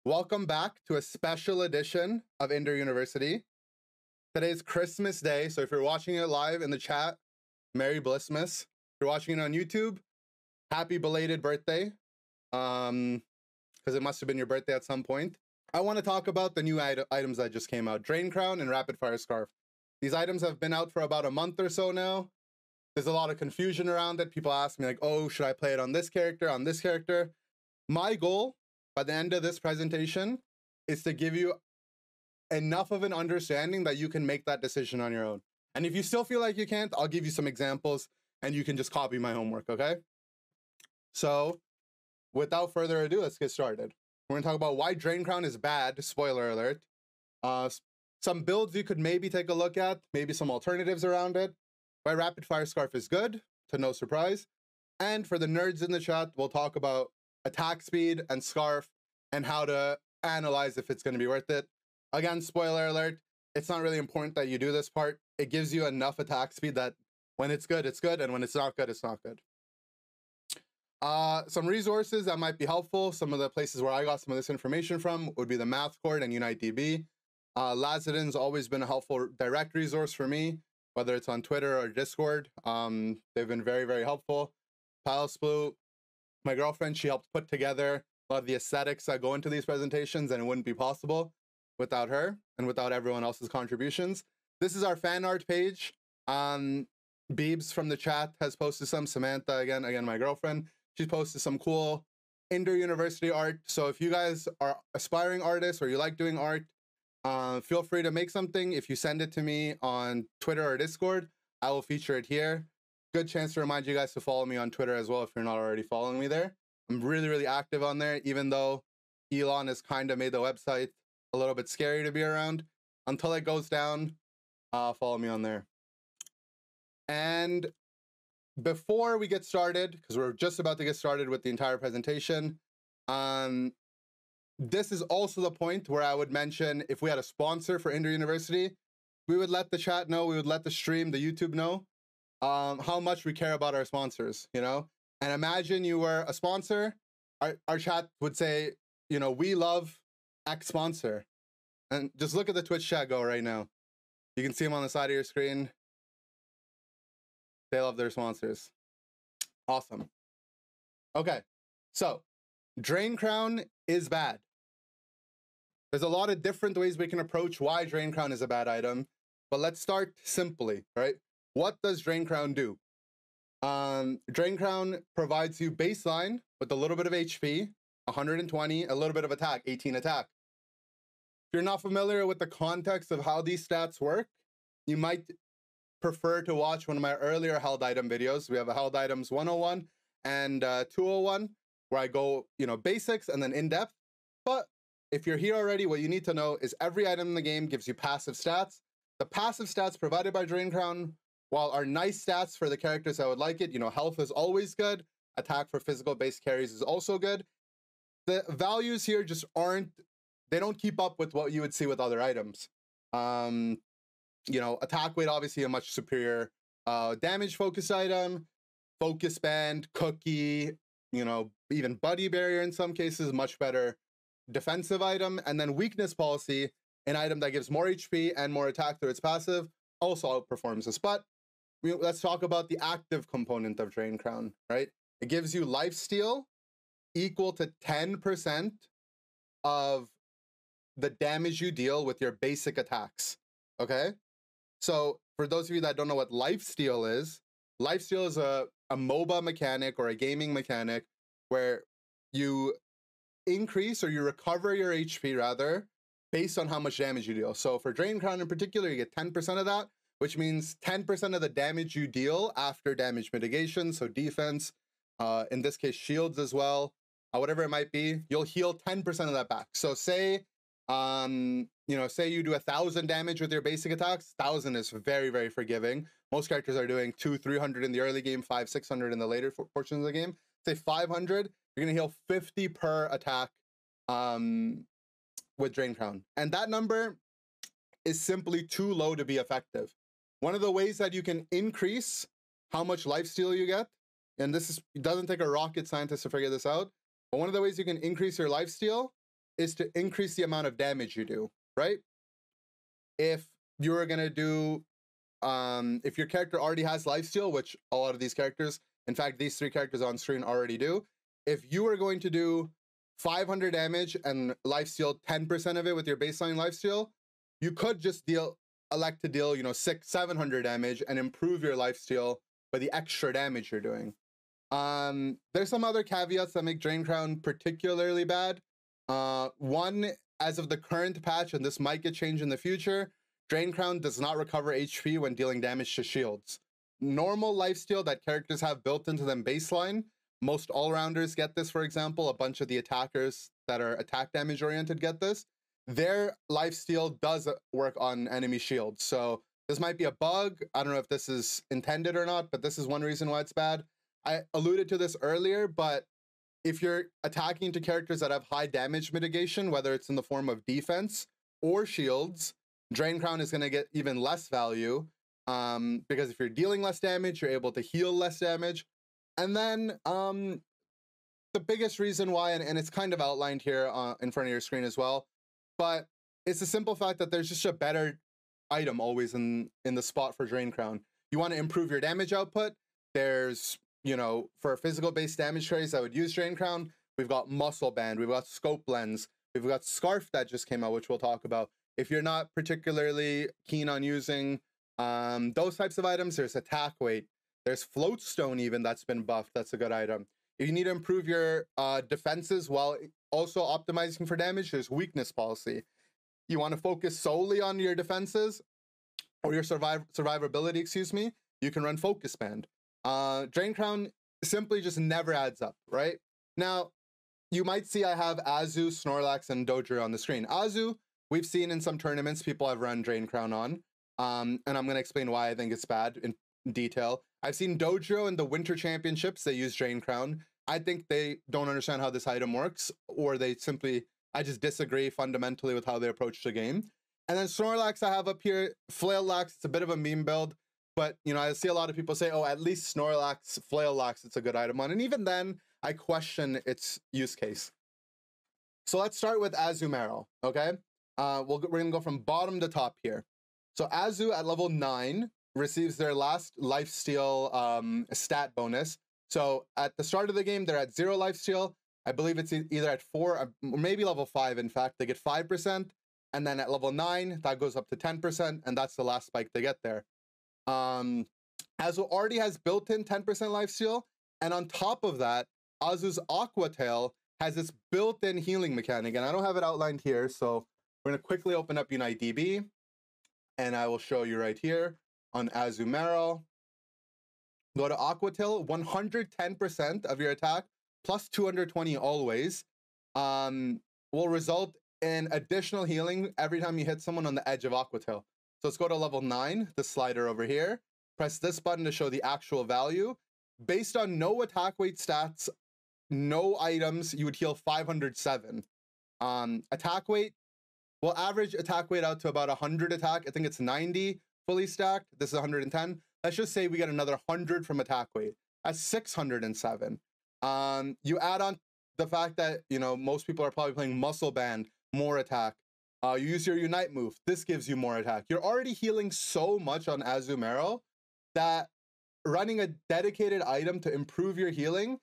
Welcome back to a special edition of Ender University. Today's Christmas Day, so if you're watching it live in the chat, Merry Blissmas. If you're watching it on YouTube, happy belated birthday, because it must have been your birthday at some point. I want to talk about the new items that just came out, Drain Crown and Rapid Fire Scarf. These items have been out for about a month or so now. There's a lot of confusion around it. People ask me like, oh, should I play it on this character, on this character? My goal by the end of this presentation is to give you enough of an understanding that you can make that decision on your own. And if you still feel like you can't, I'll give you some examples and you can just copy my homework, okay? So without further ado, let's get started. We're gonna talk about why Drain Crown is bad, spoiler alert. Some builds you could maybe take a look at, maybe some alternatives around it. Why Rapid Fire Scarf is good, to no surprise. And for the nerds in the chat, we'll talk about attack speed and Scarf and how to analyze if it's going to be worth it. Again, spoiler alert, it's not really important that you do this part. It gives you enough attack speed that when it's good, and when it's not good, it's not good. Some resources that might be helpful. Some of the places where I got some of this information from would be the MathCourt and UniteDB. Lazadin's always been a helpful direct resource for me, whether it's on Twitter or Discord. They've been very, very helpful. Palsplu, my girlfriend, she helped put together a lot of the aesthetics that go into these presentations, and it wouldn't be possible without her and without everyone else's contributions. This is our fan art page. Beebs from the chat has posted some. Samantha, again, my girlfriend, she's posted some cool Ender University art. So if you guys are aspiring artists or you like doing art, feel free to make something. If you send it to me on Twitter or Discord, I will feature it here. Good chance to remind you guys to follow me on Twitter as well if you're not already following me there. I'm really, really active on there, even though Elon has kind of made the website a little bit scary to be around. Until it goes down, follow me on there. And before we get started, because we're just about to get started with the entire presentation, this is also the point where I would mention if we had a sponsor for Ender University, we would let the chat know, we would let the stream, the YouTube know how much we care about our sponsors, you know? And imagine you were a sponsor, our chat would say, you know, we love X sponsor. And just look at the Twitch chat go right now. You can see them on the side of your screen. They love their sponsors. Awesome. Okay, so Drain Crown is bad. There's a lot of different ways we can approach why Drain Crown is a bad item, but let's start simply, right? What does Drain Crown do? Drain Crown provides you baseline with a little bit of HP, 120, a little bit of attack, 18 attack. If you're not familiar with the context of how these stats work, you might prefer to watch one of my earlier held item videos. We have a held items 101 and 201, where I go, you know, basics and then in depth. But if you're here already, what you need to know is every item in the game gives you passive stats. The passive stats provided by Drain Crown, while are nice stats for the characters that would like it, you know, health is always good. Attack for physical based carries is also good. The values here just aren't, they don't keep up with what you would see with other items. You know, attack weight, obviously a much superior damage focus item, focus band, cookie, you know, even buddy barrier in some cases, much better defensive item. And then weakness policy, an item that gives more HP and more attack through its passive, also outperforms this. But let's talk about the active component of Drain Crown, right? It gives you lifesteal equal to 10% of the damage you deal with your basic attacks, okay? So for those of you that don't know what lifesteal is a MOBA mechanic or a gaming mechanic where you increase or you recover your HP rather based on how much damage you deal. So for Drain Crown in particular, you get 10% of that, which means 10% of the damage you deal after damage mitigation, so defense, in this case shields as well, whatever it might be, you'll heal 10% of that back. So say, you know, say you do 1,000 damage with your basic attacks, 1,000 is very, very forgiving. Most characters are doing 200-300 in the early game, 500-600 in the later portions of the game. Say 500, you're gonna heal 50 per attack with Drain Crown. And that number is simply too low to be effective. One of the ways that you can increase how much lifesteal you get, and this is, it doesn't take a rocket scientist to figure this out, but one of the ways you can increase your lifesteal is to increase the amount of damage you do, right? If you're gonna do, if your character already has lifesteal, which a lot of these characters, in fact, these 3 characters on screen already do. If you are going to do 500 damage and lifesteal 10% of it with your baseline lifesteal, you could just elect to deal, you know, 600-700 damage and improve your lifesteal by the extra damage you're doing. There's some other caveats that make Drain Crown particularly bad. One, as of the current patch, and this might get changed in the future, Drain Crown does not recover HP when dealing damage to shields. Normal lifesteal that characters have built into them baseline, most all-rounders get this, for example. A bunch of the attackers that are attack damage oriented get this. Their lifesteal does work on enemy shields. So this might be a bug. I don't know if this is intended or not, but this is one reason why it's bad. I alluded to this earlier, but if you're attacking to characters that have high damage mitigation, whether it's in the form of defense or shields, Drain Crown is going to get even less value, because if you're dealing less damage, you're able to heal less damage. And then the biggest reason why, and it's kind of outlined here in front of your screen as well, but it's the simple fact that there's just a better item always in the spot for Drain Crown. You want to improve your damage output. There's, you know, for physical-based damage carries that would use Drain Crown, we've got Muscle Band, we've got Scope Lens, we've got Scarf that just came out, which we'll talk about. If you're not particularly keen on using those types of items, there's Attack Weight. There's Float Stone even that's been buffed. That's a good item. If you need to improve your defenses while also optimizing for damage, there's Weakness Policy. You want to focus solely on your defenses or your survivability, excuse me, you can run Focus Band. Drain Crown simply just never adds up, right? Now, you might see I have Azu, Snorlax, and Dodrio on the screen. Azu, we've seen in some tournaments people have run Drain Crown on, and I'm going to explain why I think it's bad in detail. I've seen Dodrio in the Winter Championships, they use Drain Crown. I think they don't understand how this item works, or they simply, I just disagree fundamentally with how they approach the game. And then Snorlax I have up here, Flail-Lax, it's a bit of a meme build, but, you know, I see a lot of people say, oh, at least Snorlax, Flail-Lax, it's a good item on. And even then, I question its use case. So let's start with Azumarill, okay? We're going to go from bottom to top here. So Azu at level 9 receives their last lifesteal stat bonus. So at the start of the game, they're at 0 lifesteal. I believe it's either at 4 or maybe level 5, in fact. They get 5%. And then at level 9, that goes up to 10%. And that's the last spike they get there. Azu already has built-in 10% lifesteal. And on top of that, Azu's Aqua Tail has this built-in healing mechanic. And I don't have it outlined here. So we're going to quickly open up UniteDB. And I will show you right here on Azumarill. Go to Aqua Tail, 110% of your attack, plus 220 always, will result in additional healing every time you hit someone on the edge of Aqua Tail. So let's go to level 9, the slider over here. Press this button to show the actual value. Based on no attack weight stats, no items, you would heal 507. Attack weight, we'll average attack weight out to about 100 attack. I think it's 90 fully stacked. This is 110. Let's just say we get another 100 from attack weight. That's 607. You add on the fact that, you know, most people are probably playing Muscle Band, more attack. You use your Unite move. This gives you more attack. You're already healing so much on Azumarill that running a dedicated item to improve your healing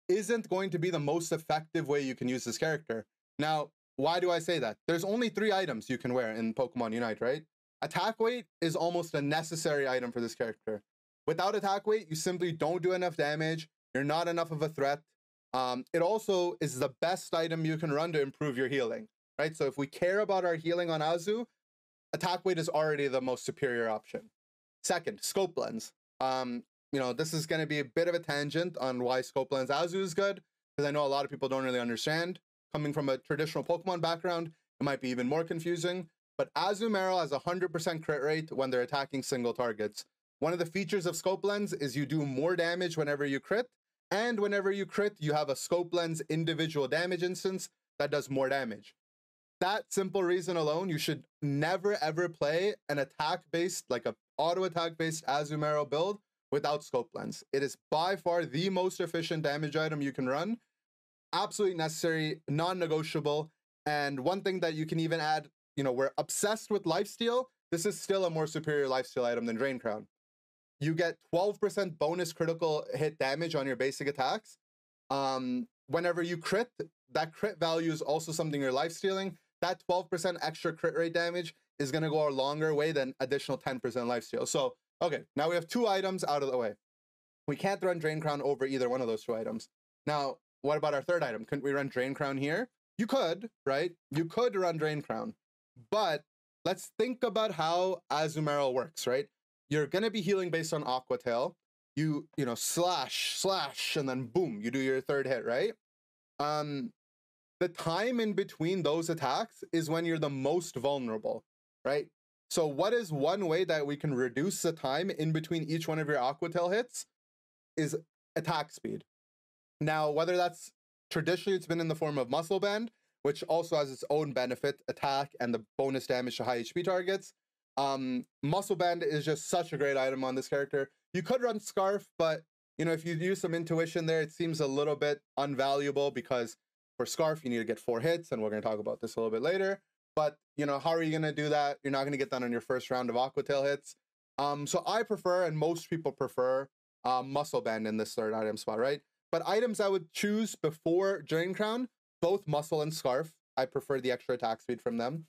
isn't going to be the most effective way you can use this character. Now, why do I say that? There's only 3 items you can wear in Pokemon Unite, right? Attack weight is almost a necessary item for this character. Without attack weight, you simply don't do enough damage. You're not enough of a threat. It also is the best item you can run to improve your healing, right? So if we care about our healing on Azu, attack weight is already the most superior option. Second, Scope Lens. You know, this is going to be a bit of a tangent on why Scope Lens Azu is good, because I know a lot of people don't really understand. Coming from a traditional Pokemon background, it might be even more confusing. But Azumarill has a 100% crit rate when they're attacking single targets. One of the features of Scope Lens is you do more damage whenever you crit, and whenever you crit, you have a Scope Lens individual damage instance that does more damage. That simple reason alone, you should never ever play an attack-based, like a auto-attack-based Azumarill build without Scope Lens. It is by far the most efficient damage item you can run. Absolutely necessary, non-negotiable, And one thing that you can even add, we're obsessed with lifesteal. This is still a more superior lifesteal item than Drain Crown. You get 12% bonus critical hit damage on your basic attacks. Whenever you crit, that crit value is also something you're lifestealing. That 12% extra crit rate damage is going to go a longer way than additional 10% lifesteal. So, okay, now we have 2 items out of the way. We can't run Drain Crown over either one of those 2 items. Now, what about our 3rd item? Couldn't we run Drain Crown here? You could, right? You could run Drain Crown. But let's think about how Azumarill works, right? You're going to be healing based on Aqua Tail. You slash, and then boom, you do your 3rd hit, right? The time in between those attacks is when you're the most vulnerable, right? So what is one way that we can reduce the time in between each one of your Aqua Tail hits is attack speed. Now, whether that's traditionally it's been in the form of Muscle Band, which also has its own benefit, attack and the bonus damage to high HP targets. Muscle Band is just such a great item on this character. You could run Scarf, but if you use some intuition there, it seems a little bit unvaluable because for Scarf, you need to get 4 hits, and we're going to talk about this a little bit later. But, how are you going to do that? You're not going to get that on your first round of Aqua Tail hits. So I prefer, and most people prefer, Muscle Band in this 3rd item spot, right? But items I would choose before Drain Crown, both Muscle and Scarf. I prefer the extra attack speed from them.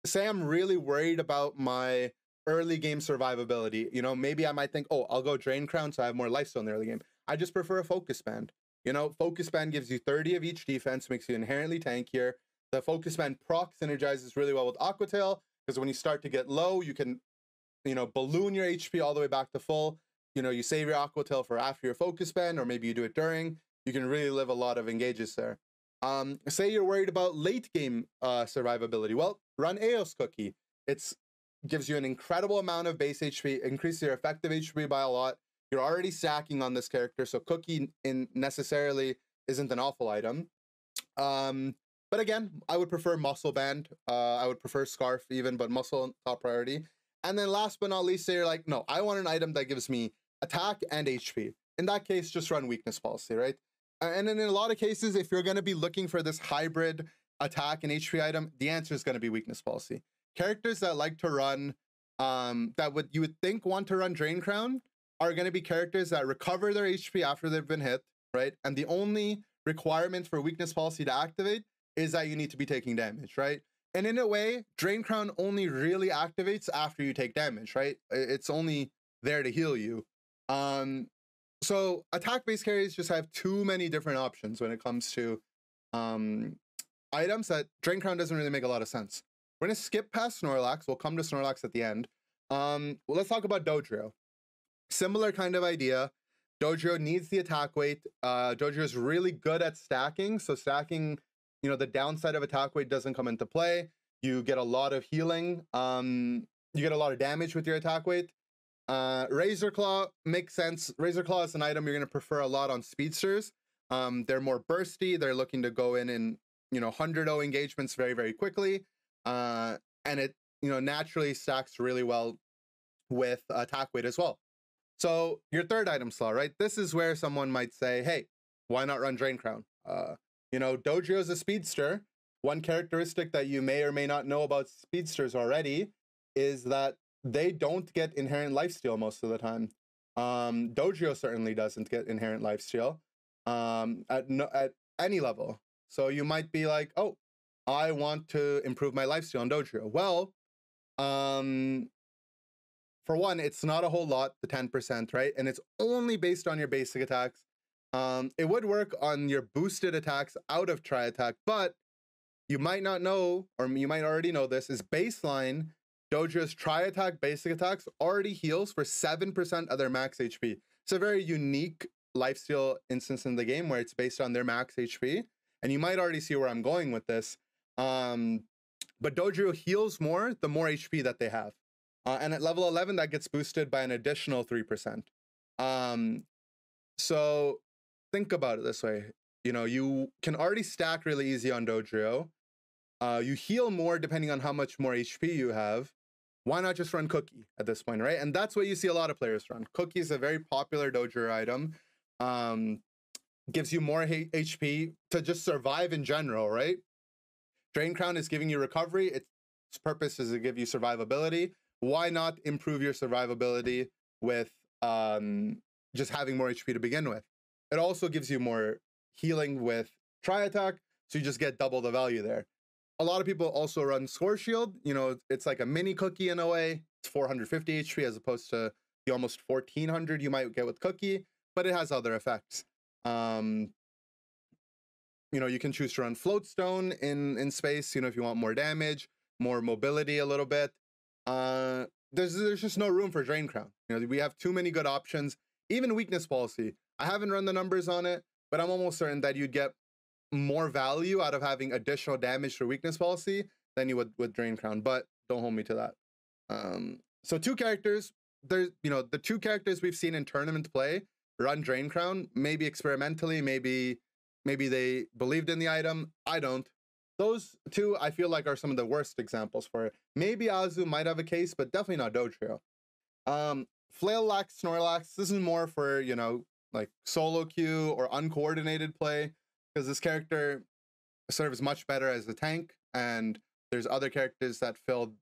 Say I'm really worried about my early game survivability. Maybe I might think, oh, I'll go Drain Crown so I have more lifesteal in the early game. I just prefer a Focus Band. Focus Band gives you 30 of each defense, makes you inherently tankier. The Focus Band proc synergizes really well with Aqua Tail, because when you start to get low, you can, balloon your HP all the way back to full. You save your Aqua Tail for after your Focus Band, or maybe you do it during. You can really live a lot of engages there. Say you're worried about late game survivability. Well, run Eos Cookie. It gives you an incredible amount of base HP, increases your effective HP by a lot. You're already stacking on this character, so Cookie necessarily isn't an awful item. But again, I would prefer Muscle Band. I would prefer Scarf even, but Muscle top priority. And then last but not least, say you're like, no, I want an item that gives me attack and HP. In that case, just run Weakness Policy, right? And then in a lot of cases, if you're going to be looking for this hybrid attack and HP item, the answer is going to be Weakness Policy. Characters that like to run, you would think want to run Drain Crown are going to be characters that recover their HP after they've been hit, right? And the only requirement for Weakness Policy to activate is that you need to be taking damage, right? And in a way, Drain Crown only really activates after you take damage, right? It's only there to heal you. So attack-based carries just have too many different options when it comes to items that Drain Crown doesn't really make a lot of sense. We're going to skip past Snorlax. We'll come to Snorlax at the end. Well, let's talk about Dodrio. Similar kind of idea. Dodrio needs the attack weight. Dodrio is really good at stacking. So stacking, the downside of attack weight doesn't come into play. You get a lot of healing. You get a lot of damage with your attack weight. Razor Claw makes sense. Razor Claw is an item you're going to prefer a lot on speedsters. They're more bursty. They're looking to go in 100-0 engagements very, very quickly. And it, naturally stacks really well with attack weight as well. So your 3rd item slot, right? This is where someone might say, hey, why not run Drain Crown? Dodrio is a speedster. One characteristic that you may or may not know about speedsters already is that they don't get inherent lifesteal most of the time. Dodrio certainly doesn't get inherent lifesteal at any level. So you might be like, oh, I want to improve my lifesteal on Dodrio. Well, for one, it's not a whole lot, the 10%, right? And it's only based on your basic attacks. It would work on your boosted attacks out of Tri-Attack, but you might not know, or you might already know this, is baseline Dodrio's Tri-Attack basic attacks already heals for 7% of their max HP. It's a very unique lifesteal instance in the game where it's based on their max HP. And you might already see where I'm going with this. But Dodrio heals more the more HP that they have. And at level 11, that gets boosted by an additional 3%. So think about it this way. You can already stack really easy on Dodrio. You heal more depending on how much more HP you have. Why not just run Cookie at this point, right? And that's what you see a lot of players run. Cookie is a very popular Dodrio item. Gives you more HP to just survive in general, right? Drain Crown is giving you recovery. Its purpose is to give you survivability. Why not improve your survivability with just having more HP to begin with? It also gives you more healing with Tri-Attack, so you just get double the value there. A lot of people also run Score Shield. You know, it's like a mini Cookie in a way. It's 450 HP as opposed to the almost 1400 you might get with Cookie, but it has other effects. You know, you can choose to run Float Stone in space, you know, if you want more damage, more mobility a little bit. There's just no room for Drain Crown. You know, we have too many good options. Even Weakness Policy. I haven't run the numbers on it, but I'm almost certain that you'd get more value out of having additional damage for Weakness Policy than you would with Drain Crown, but don't hold me to that. So two characters, there's, you know, the two characters we've seen in tournament play run Drain Crown, maybe experimentally, maybe they believed in the item. I don't. Those two, I feel like, are some of the worst examples for it. Maybe Azu might have a case, but definitely not Dodrio. Flail-Lax, Snorlax, this is more for, you know, like solo queue or uncoordinated play, because this character serves much better as a tank, and there's other characters that filled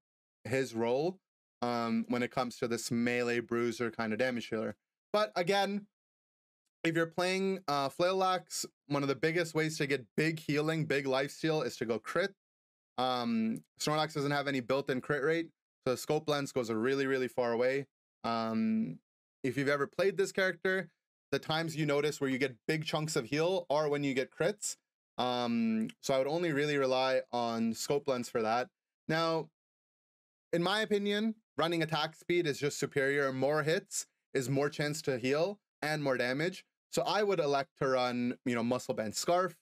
his role when it comes to this melee bruiser kind of damage dealer. But again, if you're playing Flail-Lax, one of the biggest ways to get big healing, big lifesteal is to go crit. Snorlax doesn't have any built-in crit rate, so Scope Lens goes a really, really far away. If you've ever played this character, the times you notice where you get big chunks of heal are when you get crits. So I would only really rely on Scope Lens for that. Now, in my opinion, running attack speed is just superior. More hits is more chance to heal and more damage. So I would elect to run, you know, Muscle Band Scarf.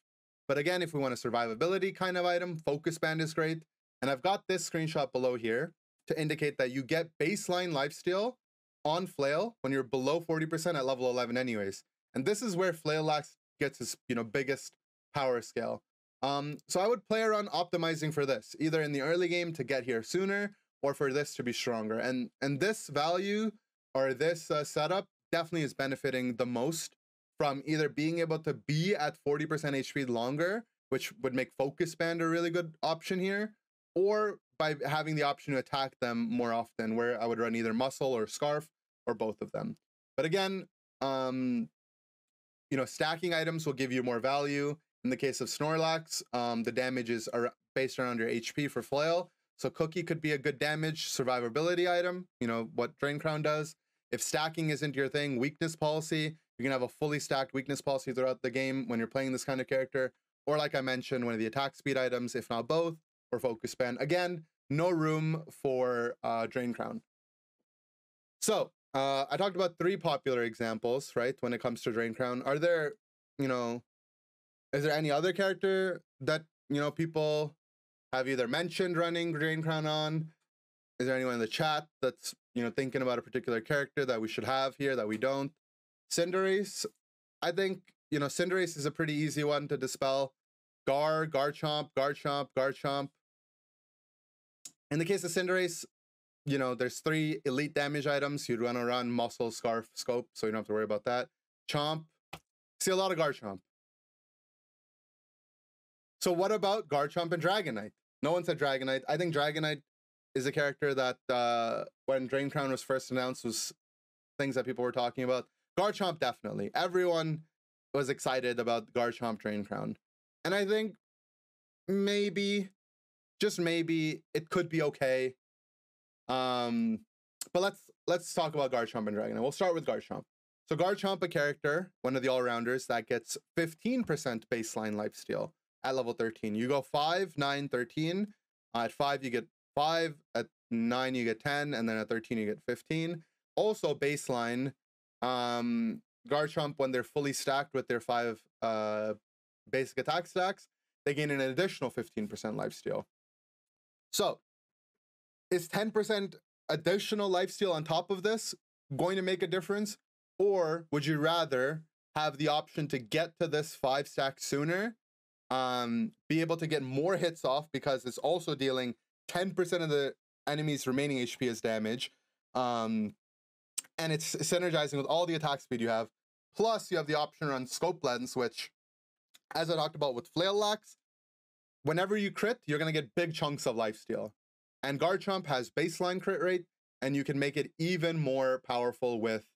But again, if we want a survivability kind of item, Focus Band is great. And I've got this screenshot below here to indicate that you get baseline lifesteal on Flail when you're below 40% at level 11 anyways. And this is where Flail-Lax gets his, you know, biggest power scale. So I would play around optimizing for this, either in the early game to get here sooner, or for this to be stronger. And this value or this setup definitely is benefiting the most from either being able to be at 40% HP longer, which would make Focus Band a really good option here, or by having the option to attack them more often, where I would run either Muscle or Scarf or both of them. But again, you know, stacking items will give you more value. In the case of Snorlax, the damages are based around your HP for Flail. So Cookie could be a good damage survivability item, you know, what Drain Crown does. If stacking isn't your thing, Weakness Policy, you can have a fully stacked Weakness Policy throughout the game when you're playing this kind of character. Or like I mentioned, one of the attack speed items, if not both, or Focus Band. Again, no room for Drain Crown. So I talked about 3 popular examples, right, when it comes to Drain Crown. Are there, you know, is there any other character that, you know, people have either mentioned running Drain Crown on? Is there anyone in the chat that's, you know, thinking about a particular character that we should have here that we don't? Cinderace, I think, you know, Cinderace is a pretty easy one to dispel. Garchomp, Garchomp, Garchomp. In the case of Cinderace, you know, there's 3 elite damage items. You'd want to run Muscle, Scarf, Scope, so you don't have to worry about that. Chomp. See a lot of Garchomp. So what about Garchomp and Dragonite? No one said Dragonite. I think Dragonite is a character that when Drain Crown was first announced was things that people were talking about. Garchomp, definitely. Everyone was excited about Garchomp Drain Crown. And I think maybe, just maybe, it could be okay. But let's talk about Garchomp and Dragonite. We'll start with Garchomp. So Garchomp, a character, one of the all-rounders that gets 15% baseline lifesteal at level 13. You go 5, 9, 13. At 5, you get 5. At 9, you get 10. And then at 13, you get 15. Also baseline, Garchomp, when they're fully stacked with their 5 basic attack stacks, they gain an additional 15% lifesteal. So, is 10% additional lifesteal on top of this going to make a difference? Or would you rather have the option to get to this 5 stack sooner, be able to get more hits off because it's also dealing 10% of the enemy's remaining HP as damage, and it's synergizing with all the attack speed you have. Plus, you have the option to run Scope Lens, which, as I talked about with Flail-Lax, whenever you crit, you're going to get big chunks of lifesteal. And Garchomp has baseline crit rate, and you can make it even more powerful with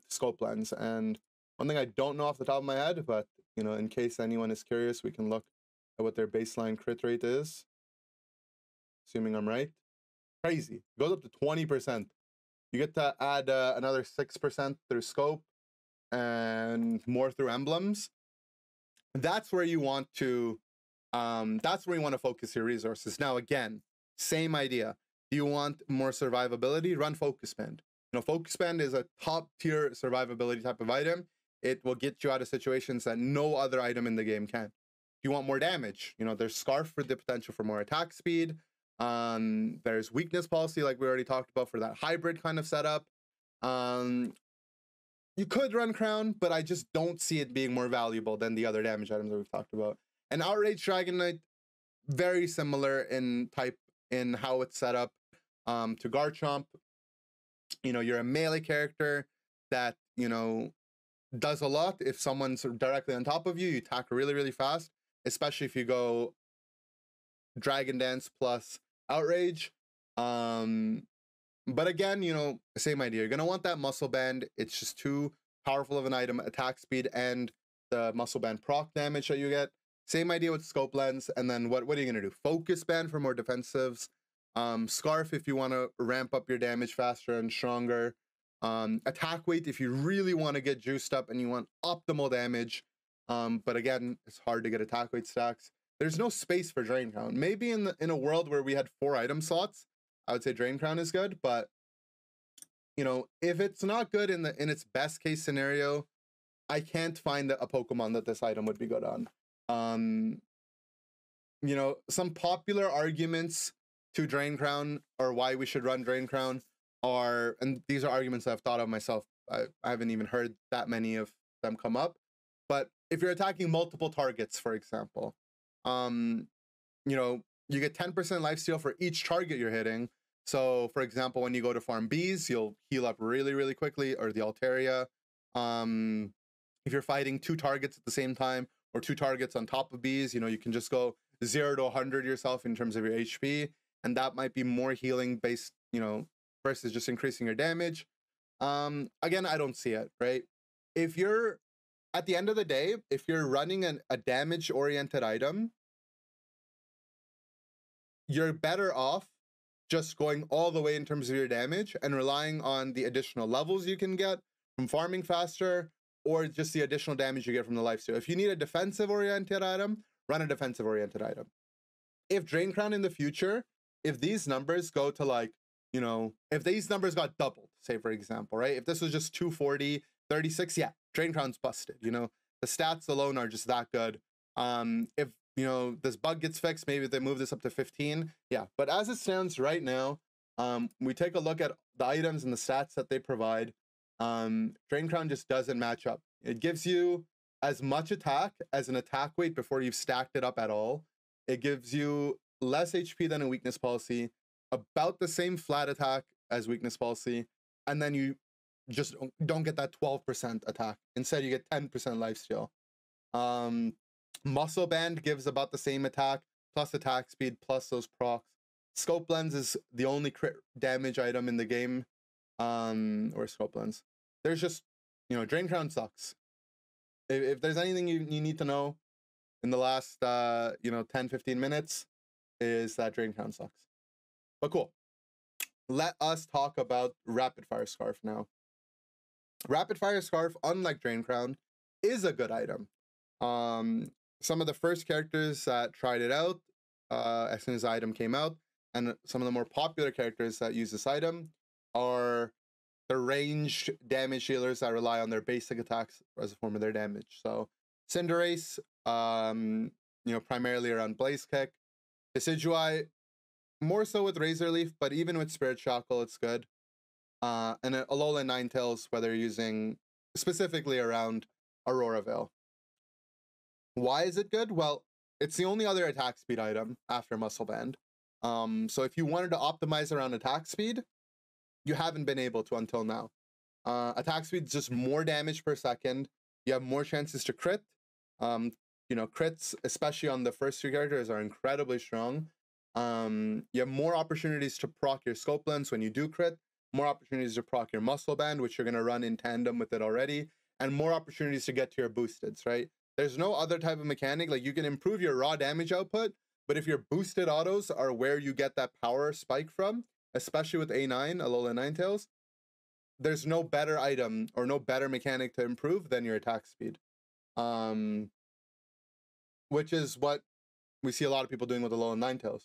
Scope Lens. And one thing I don't know off the top of my head, but you know, in case anyone is curious, we can look at what their baseline crit rate is. Assuming I'm right. Crazy. It goes up to 20%. You get to add another 6% through Scope and more through emblems. That's where you want to focus your resources. Now, again, same idea. Do you want more survivability? Run Focus Band. You know, Focus Band is a top tier survivability type of item. It will get you out of situations that no other item in the game can. If you want more damage, you know, there's Scarf for the potential for more attack speed. There's Weakness Policy, like we already talked about, for that hybrid kind of setup. You could run Crown, but I just don't see it being more valuable than the other damage items that we've talked about. And Outrage Dragonite, very similar in type, in how it's set up to Garchomp. You know, you're a melee character that, you know, does a lot. If someone's directly on top of you, you attack really, really fast, especially if you go Dragon Dance plus Outrage. But again, you know, same idea. You're going to want that Muscle Band. It's just too powerful of an item, attack speed and the Muscle Band proc damage that you get. Same idea with Scope Lens. And then what are you going to do? Focus Band for more defensives. Scarf if you want to ramp up your damage faster and stronger. Attack weight if you really want to get juiced up and you want optimal damage. But again, it's hard to get attack weight stacks. There's no space for Drain Crown. Maybe in a world where we had 4 item slots, I would say Drain Crown is good. But you know, if it's not good in its best case scenario, I can't find a Pokemon that this item would be good on. You know, some popular arguments to Drain Crown or why we should run Drain Crown are, and these are arguments I've thought of myself. I haven't even heard that many of them come up. But if you're attacking multiple targets, for example, you know, you get 10% lifesteal for each target you're hitting. So, for example, when you go to farm bees, you'll heal up really, really quickly, or the Altaria. If you're fighting 2 targets at the same time, or 2 targets on top of bees, you know, you can just go 0 to 100 yourself in terms of your HP, and that might be more healing based, you know, versus just increasing your damage. Again, I don't see it, right? If you're, at the end of the day, if you're running a damage-oriented item, you're better off just going all the way in terms of your damage and relying on the additional levels you can get from farming faster, or just the additional damage you get from the lifesteal. If you need a defensive-oriented item, run a defensive-oriented item. If Drain Crown in the future, if these numbers go to like, you know, if these numbers got doubled, say for example, right? If this was just 240, 36, yeah, Drain Crown's busted. You know, the stats alone are just that good. If, you know, this bug gets fixed, maybe they move this up to 15. Yeah, but as it stands right now, we take a look at the items and the stats that they provide. Drain Crown just doesn't match up. It gives you as much attack as an attack weight before you've stacked it up at all. It gives you less HP than a Weakness Policy, about the same flat attack as Weakness Policy, and then you just don't get that 12% attack. Instead, you get 10% lifesteal. Muscle Band gives about the same attack, plus attack speed, plus those procs. Scope Lens is the only crit damage item in the game, or Scope Lens. There's just, you know, Drain Crown sucks. If there's anything you need to know in the last, you know, 10, 15 minutes, is that Drain Crown sucks. But cool. Let us talk about Rapid Fire Scarf now. Rapid Fire Scarf, unlike Drain Crown, is a good item. Some of the first characters that tried it out as soon as the item came out, and some of the more popular characters that use this item are the ranged damage healers that rely on their basic attacks as a form of their damage. So Cinderace, you know, primarily around Blaze Kick. Decidueye, more so with Razor Leaf, but even with Spirit Shackle, it's good. And Alolan Ninetales, whether you're using specifically around Aurora Veil. Why is it good? Well, it's the only other attack speed item after Muscle Band. So if you wanted to optimize around attack speed, you haven't been able to until now. Attack speed is just more damage per second. You have more chances to crit. you know, crits, especially on the first two characters, are incredibly strong. You have more opportunities to proc your scope lens when you do crit, more opportunities to proc your muscle band, which you're going to run in tandem with it already, and more opportunities to get to your boosteds, right? There's no other type of mechanic. Like, you can improve your raw damage output, but if your boosted autos are where you get that power spike from, especially with A9, Alola Ninetales, there's no better item or no better mechanic to improve than your attack speed. Which is what we see a lot of people doing with Alola Ninetales.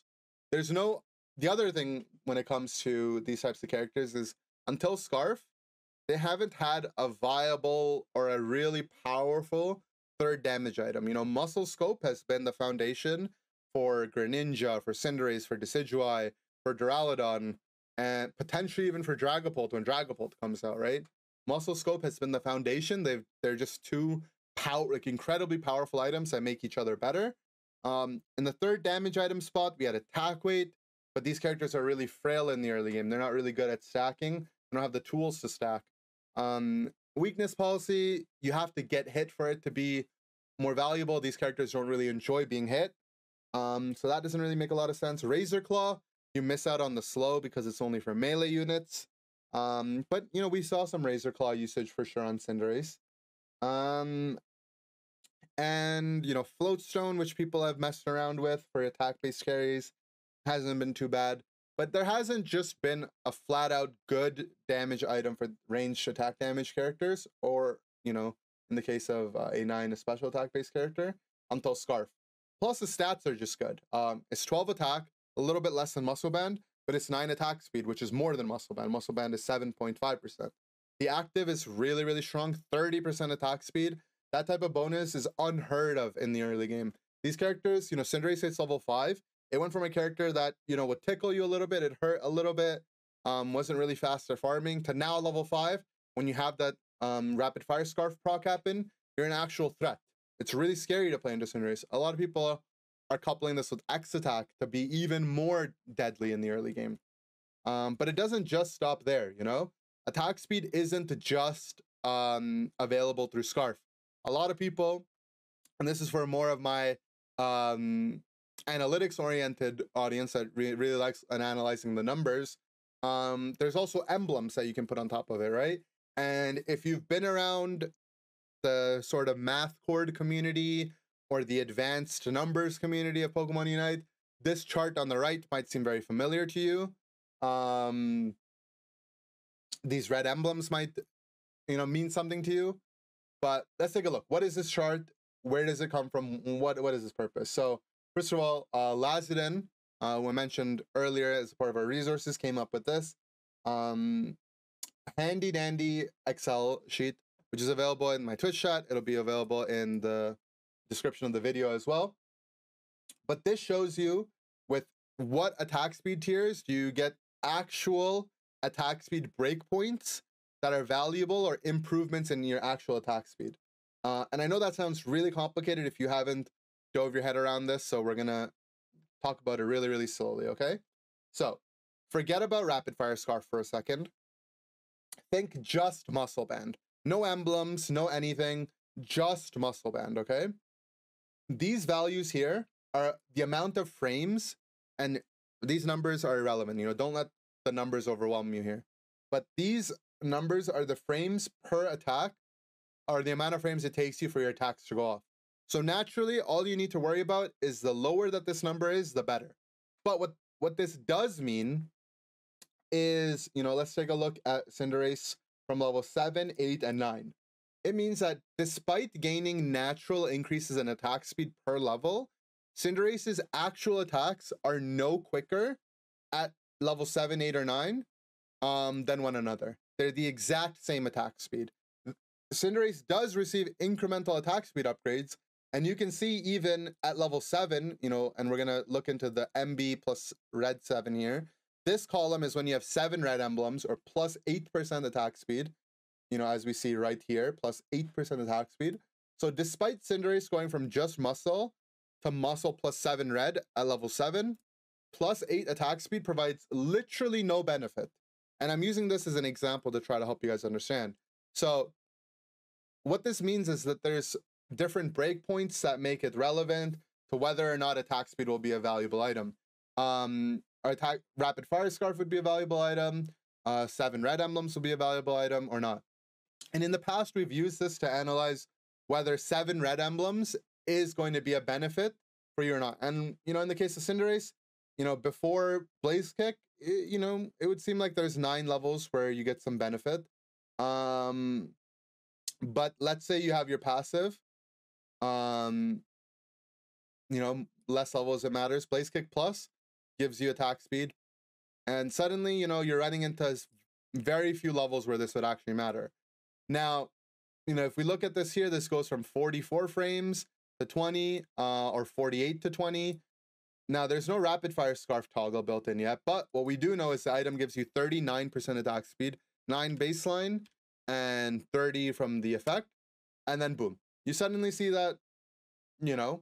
There's no... The other thing when it comes to these types of characters is, until Scarf, they haven't had a viable or a really powerful third damage item. You know, Muscle Scope has been the foundation for Greninja, for Cinderace, for Decidueye, for Duraludon, and potentially even for Dragapult when Dragapult comes out, right? Muscle Scope has been the foundation. They're just two incredibly powerful items that make each other better. In the third damage item spot, we had Attack Weight, but these characters are really frail in the early game. They're not really good at stacking. They don't have the tools to stack. Weakness Policy, you have to get hit for it to be more valuable. These characters don't really enjoy being hit. So that doesn't really make a lot of sense. Razor Claw, you miss out on the slow because it's only for melee units. But, you know, we saw some Razor Claw usage for sure on Cinderace. And, you know, Floatstone, which people have messed around with for attack-based carries, hasn't been too bad. But there hasn't just been a flat-out good damage item for ranged attack damage characters, or, you know, in the case of A9, a special attack-based character, until Scarf. Plus, the stats are just good. It's 12 attack, a little bit less than Muscle Band, but it's 9 attack speed, which is more than Muscle Band. Muscle Band is 7.5%. The active is really, really strong, 30% attack speed. That type of bonus is unheard of in the early game. These characters, you know, Cinderace hits level 5. It went from a character that, you know, would tickle you a little bit, it hurt a little bit, wasn't really fast at farming, to now level 5, when you have that rapid fire Scarf proc happen, you're an actual threat. It's really scary to play into Cinderace. A lot of people are coupling this with X attack to be even more deadly in the early game. But it doesn't just stop there, you know? Attack speed isn't just available through Scarf. A lot of people, and this is for more of my analytics-oriented audience that really likes analyzing the numbers, there's also emblems that you can put on top of it, right? And if you've been around the sort of math chord community or the advanced numbers community of Pokemon Unite, this chart on the right might seem very familiar to you. These red emblems might, you know, mean something to you. But let's take a look. What is this chart? Where does it come from? What is its purpose? So first of all, Lazadin, we mentioned earlier as part of our resources, came up with this handy dandy Excel sheet, which is available in my Twitch chat. It'll be available in the description of the video as well. But this shows you with what attack speed tiers do you get actual attack speed breakpoints that are valuable or improvements in your actual attack speed. And I know that sounds really complicated if you haven't dove your head around this, so we're gonna talk about it really, really slowly, okay? So, forget about Rapid Fire Scarf for a second. Think just Muscle Band. No emblems, no anything, just Muscle Band, okay? These values here are the amount of frames, and these numbers are irrelevant, you know, don't let the numbers overwhelm you here. But these numbers are the frames per attack, or the amount of frames it takes you for your attacks to go off. So naturally, all you need to worry about is the lower that this number is, the better. But what this does mean is, you know, let's take a look at Cinderace from level 7, 8, and 9. It means that despite gaining natural increases in attack speed per level, Cinderace's actual attacks are no quicker at level 7, 8, or 9 than one another. They're the exact same attack speed. Cinderace does receive incremental attack speed upgrades, and you can see even at level 7, you know, and we're going to look into the MB plus red 7 here. This column is when you have 7 red emblems, or plus 8% attack speed, you know, as we see right here, plus 8% attack speed. So despite Cinderace going from just muscle to muscle plus 7 red at level 7, plus 8 attack speed provides literally no benefit. And I'm using this as an example to try to help you guys understand. So what this means is that there's different breakpoints that make it relevant to whether or not attack speed will be a valuable item. Attack rapid fire scarf would be a valuable item. 7 red emblems will be a valuable item or not. And in the past, we've used this to analyze whether 7 red emblems is going to be a benefit for you or not. And, you know, in the case of Cinderace, you know, before Blaze Kick, you know, it would seem like there's 9 levels where you get some benefit. But let's say you have your passive, you know, less levels it matters. Blaze Kick Plus gives you attack speed. And suddenly, you know, you're running into very few levels where this would actually matter. Now, you know, if we look at this here, this goes from 44 frames to 20, or 48 to 20. Now, there's no rapid fire scarf toggle built in yet, but what we do know is the item gives you 39% attack speed, 9 baseline, and 30 from the effect. And then boom, you suddenly see that, you know,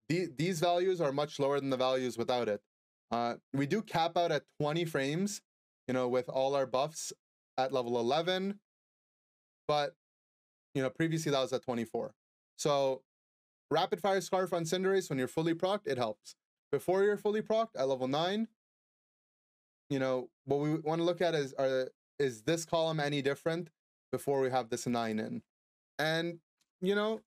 these values are much lower than the values without it. We do cap out at 20 frames, you know, with all our buffs at level 11, but, you know, previously that was at 24. So rapid fire scarf on Cinderace, when you're fully procced, it helps. Before you're fully procced at level 9, you know, what we want to look at is this column any different before we have this 9 in? And, you know,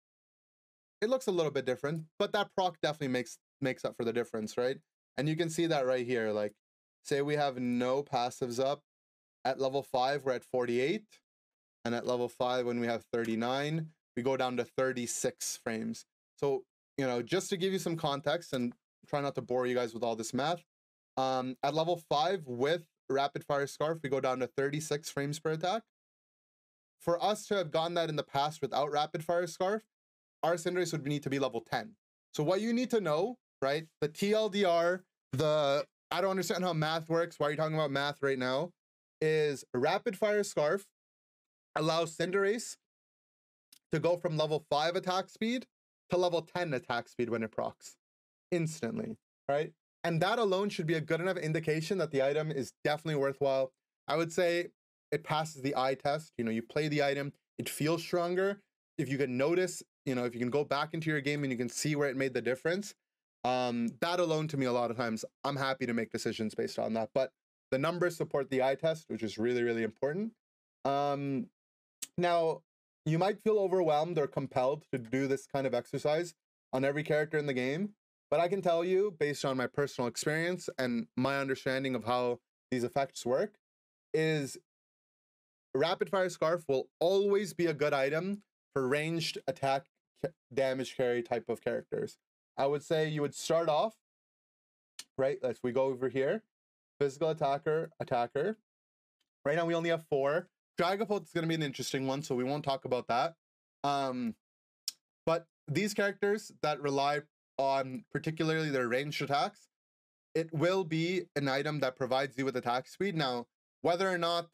it looks a little bit different, but that proc definitely makes up for the difference, right? And you can see that right here. Like, say we have no passives up. At level 5, we're at 48. And at level 5, when we have 39, we go down to 36 frames. So, you know, just to give you some context and try not to bore you guys with all this math, at level 5 with rapid fire scarf, we go down to 36 frames per attack. For us to have gotten that in the past without rapid fire scarf, our Cinderace would need to be level 10. So what you need to know, right? The TLDR, I don't understand how math works. Why are you talking about math right now? Is rapid fire scarf allows Cinderace to go from level 5 attack speed to level 10 attack speed when it procs instantly, right? And that alone should be a good enough indication that the item is definitely worthwhile. I would say it passes the eye test. You know, you play the item, it feels stronger. If you can notice, you know, if you can go back into your game and you can see where it made the difference, that alone to me, a lot of times, I'm happy to make decisions based on that. But the numbers support the eye test, which is really, really important. Now, you might feel overwhelmed or compelled to do this kind of exercise on every character in the game, but I can tell you, based on my personal experience and my understanding of how these effects work, is rapid fire scarf will always be a good item for ranged attack damage carry type of characters. I would say you would start off, right? Let's we go over here. Physical attacker. Right now we only have 4. Dragapult is going to be an interesting one, so we won't talk about that. But these characters that rely on particularly their ranged attacks, it will be an item that provides you with attack speed. Now, whether or not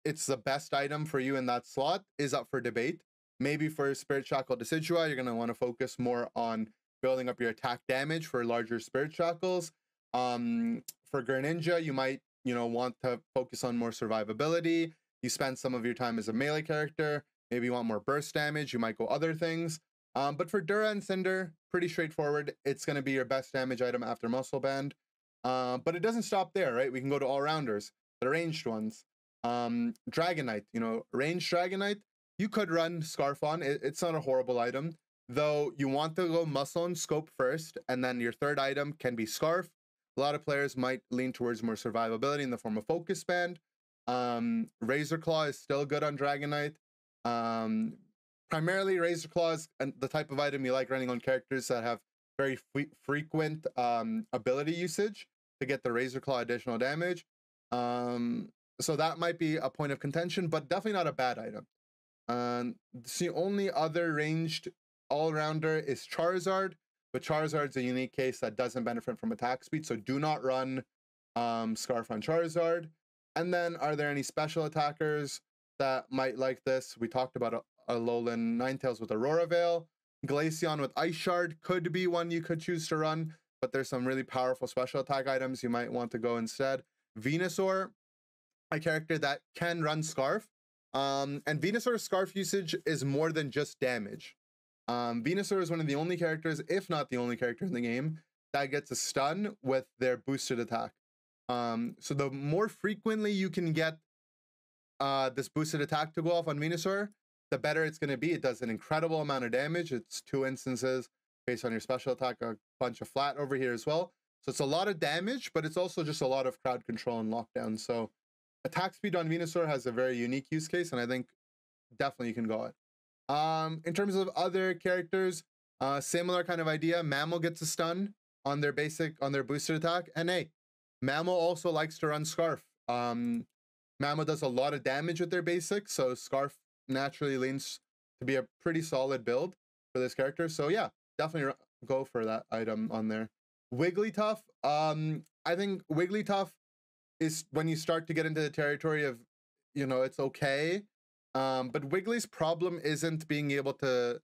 it's the best item for you in that slot is up for debate. Maybe for Spirit Shackle Decidueye, you're going to want to focus more on building up your attack damage for larger Spirit Shackles. For Greninja, you might, you know, want to focus on more survivability. You spend some of your time as a melee character. Maybe you want more burst damage. You might go other things. But for Dura and Cinder, pretty straightforward. It's going to be your best damage item after Muscle Band. But it doesn't stop there, right? We can go to all-rounders, the ranged ones. Dragonite, you know, ranged Dragonite, you could run Scarf on. It's not a horrible item, though you want to go Muscle and Scope first, and then your third item can be Scarf. A lot of players might lean towards more survivability in the form of Focus Band. Razor Claw is still good on Dragonite. Primarily, Razor Claw is the type of item you like running on characters that have very frequent ability usage to get the Razor Claw additional damage. So that might be a point of contention, but definitely not a bad item. The only other ranged all-rounder is Charizard, but Charizard's a unique case that doesn't benefit from attack speed, so do not run Scarf on Charizard. And then, are there any special attackers that might like this? We talked about Alolan Ninetales with Aurora Veil. Glaceon with Ice Shard could be one you could choose to run, but there's some really powerful special attack items you might want to go instead. Venusaur, a character that can run Scarf. And Venusaur's Scarf usage is more than just damage. Venusaur is one of the only characters, if not the only character in the game, that gets a stun with their boosted attack. So the more frequently you can get this boosted attack to go off on Venusaur, the better it's going to be. It does an incredible amount of damage. It's 2 instances based on your special attack, a bunch of flat over here as well. So it's a lot of damage, but it's also just a lot of crowd control and lockdown. So attack speed on Venusaur has a very unique use case, and I think definitely you can go it. In terms of other characters, similar kind of idea. Mammal gets a stun on their boosted attack, and hey, Mammal also likes to run Scarf. Mammal does a lot of damage with their basic, so Scarf naturally leans to be a pretty solid build for this character. So yeah, definitely go for that item on there. Wigglytuff, I think Wigglytuff is when you start to get into the territory of, it's okay. But Wiggly's problem isn't being able to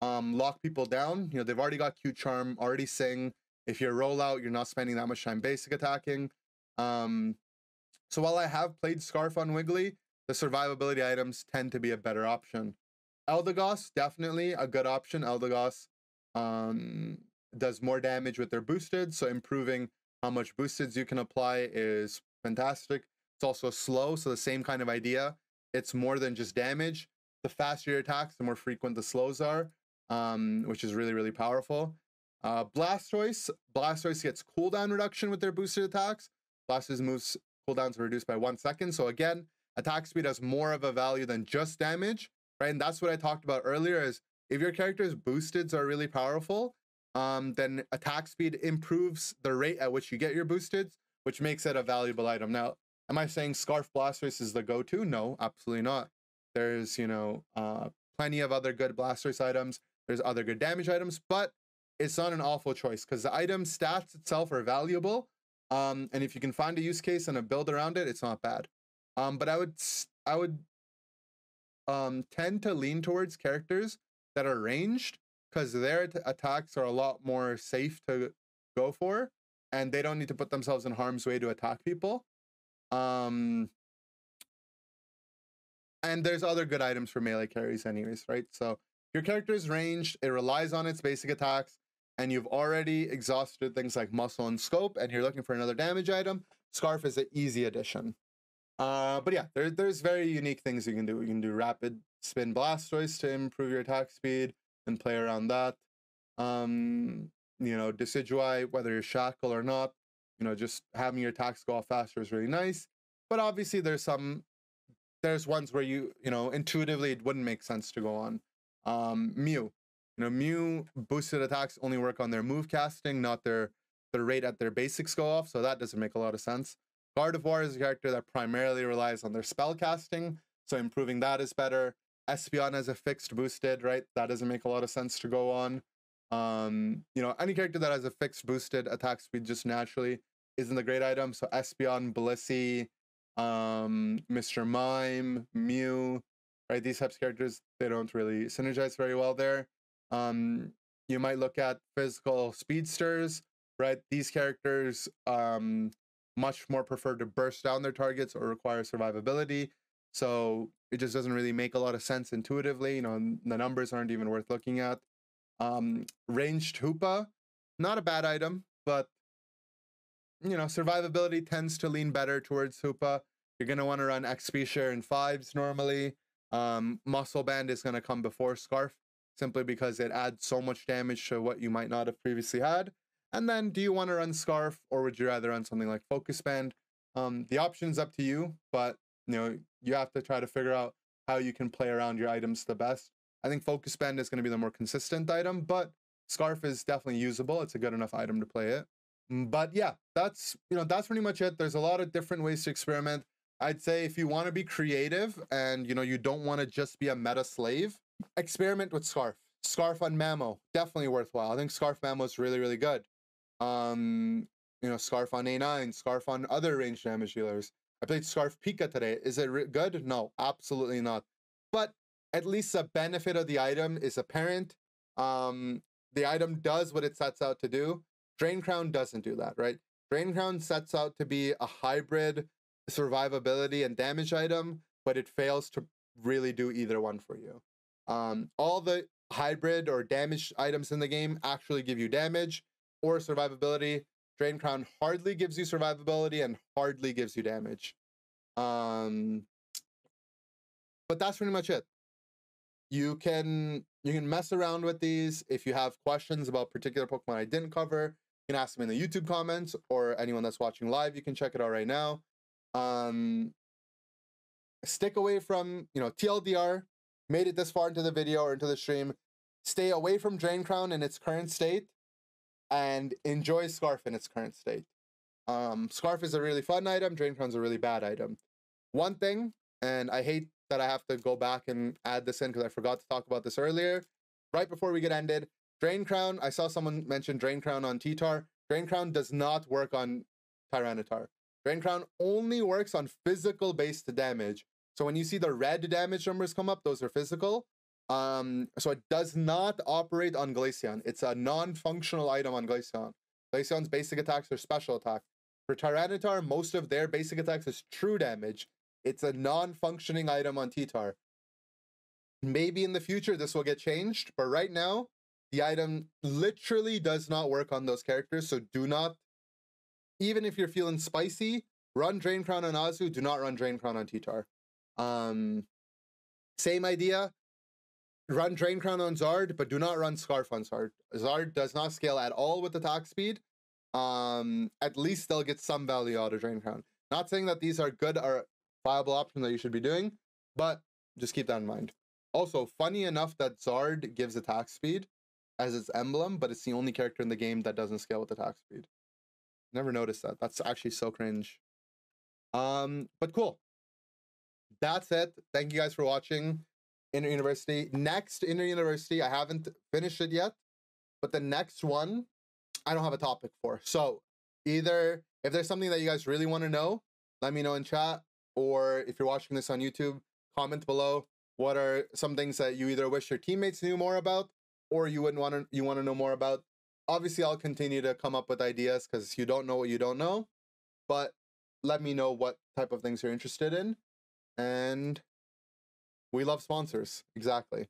lock people down. They've already got Cute Charm, already Sing. If you're rollout, you're not spending that much time basic attacking. So while I have played Scarf on Wiggly, the survivability items tend to be a better option. Eldegoss, definitely a good option. Eldegoss does more damage with their boosted, so improving how much boosteds you can apply is fantastic. It's also slow, so the same kind of idea. It's more than just damage. The faster your attacks, the more frequent the slows are, which is really, really powerful. Blastoise gets cooldown reduction with their boosted attacks. Blastoise moves cooldowns are reduced by 1 second. So again, attack speed has more of a value than just damage, right? And that's what I talked about earlier is if your character's boosteds are really powerful, then attack speed improves the rate at which you get your boosteds, which makes it a valuable item. Now, am I saying Scarf Blastoise is the go-to? No, absolutely not. There's, plenty of other good Blastoise items. There's other good damage items, but it's not an awful choice because the item stats itself are valuable. And if you can find a use case and a build around it, it's not bad. But I would tend to lean towards characters that are ranged because their attacks are a lot more safe to go for, and they don't need to put themselves in harm's way to attack people. And there's other good items for melee carries anyways, right? So your character is ranged, it relies on its basic attacks, and you've already exhausted things like muscle and scope, and you're looking for another damage item, Scarf is an easy addition. But yeah, there's very unique things you can do. You can do rapid spin Blastoise to improve your attack speed and play around that. Decidueye, whether you're shackle or not, just having your attacks go off faster is really nice. But obviously there's ones where intuitively it wouldn't make sense to go on. Mew. Mew boosted attacks only work on their move casting, not the rate at their basics go off, so that doesn't make a lot of sense. Gardevoir is a character that primarily relies on their spell casting, so improving that is better. Espeon has a fixed boosted, right? That doesn't make a lot of sense to go on. Any character that has a fixed boosted attack speed just naturally isn't a great item. So Espeon, Blissey, Mr. Mime, Mew, right? These types of characters, they don't really synergize very well there. You might look at physical speedsters, right? These characters much more prefer to burst down their targets or require survivability. So it just doesn't really make a lot of sense intuitively. The numbers aren't even worth looking at. Ranged Hoopa, not a bad item, but survivability tends to lean better towards Hoopa. You're going to want to run XP share in 5s normally. Muscle Band is going to come before Scarf simply because it adds so much damage to what you might not have previously had. And then do you want to run Scarf or would you rather run something like Focus Band? The option's up to you, but you have to try to figure out how you can play around your items the best. I think Focus Band is going to be the more consistent item, but Scarf is definitely usable. It's a good enough item to play it. But yeah, that's pretty much it. There's a lot of different ways to experiment. I'd say if you want to be creative and you don't want to just be a meta slave, experiment with Scarf. Scarf on Mamo, definitely worthwhile. I think Scarf Mamo is really, really good. Scarf on A9, Scarf on other range damage dealers. I played Scarf Pika today. Is it good? No, absolutely not. But at least the benefit of the item is apparent. The item does what it sets out to do. Drain Crown doesn't do that, right? Drain Crown sets out to be a hybrid survivability and damage item, but it fails to really do either one for you. All the hybrid or damage items in the game actually give you damage or survivability. Drain Crown hardly gives you survivability and hardly gives you damage. But that's pretty much it. You can mess around with these. If you have questions about particular Pokemon I didn't cover, you can ask them in the YouTube comments, or anyone that's watching live, you can check it out right now. Stick away from, TLDR, made it this far into the video or into the stream. Stay away from Drain Crown in its current state and enjoy Scarf in its current state. Scarf is a really fun item. Drain Crown's a really bad item. One thing, and I hate that I have to go back and add this in because I forgot to talk about this earlier. Right before we get ended, Drain Crown, I saw someone mention Drain Crown on T-Tar. Drain Crown does not work on Tyranitar. Drain Crown only works on physical-based damage. So when you see the red damage numbers come up, those are physical. So it does not operate on Glaceon. It's a non-functional item on Glaceon. Glaceon's basic attacks are special attack. For Tyranitar, most of their basic attacks is true damage. It's a non-functioning item on T-Tar. Maybe in the future this will get changed, but right now, the item literally does not work on those characters, so do not, even if you're feeling spicy, run Drain Crown on Azu, do not run Drain Crown on T-Tar. Same idea, run Drain Crown on Zard, but do not run Scarf on Zard. Zard does not scale at all with attack speed. At least they'll get some value out of Drain Crown. Not saying that these are good or viable options that you should be doing, but just keep that in mind. Also, funny enough that Zard gives attack speed as its emblem, but it's the only character in the game that doesn't scale with attack speed. Never noticed that. That's actually so cringe. But cool. That's it. Thank you guys for watching Inter University. Next Inter University, I haven't finished it yet, but the next one, I don't have a topic for. So either if there's something that you guys really want to know, let me know in chat, or if you're watching this on YouTube, comment below. What are some things that you either wish your teammates knew more about, or you want to know more about? Obviously, I'll continue to come up with ideas because you don't know what you don't know. But let me know what type of things you're interested in. And we love sponsors. Exactly.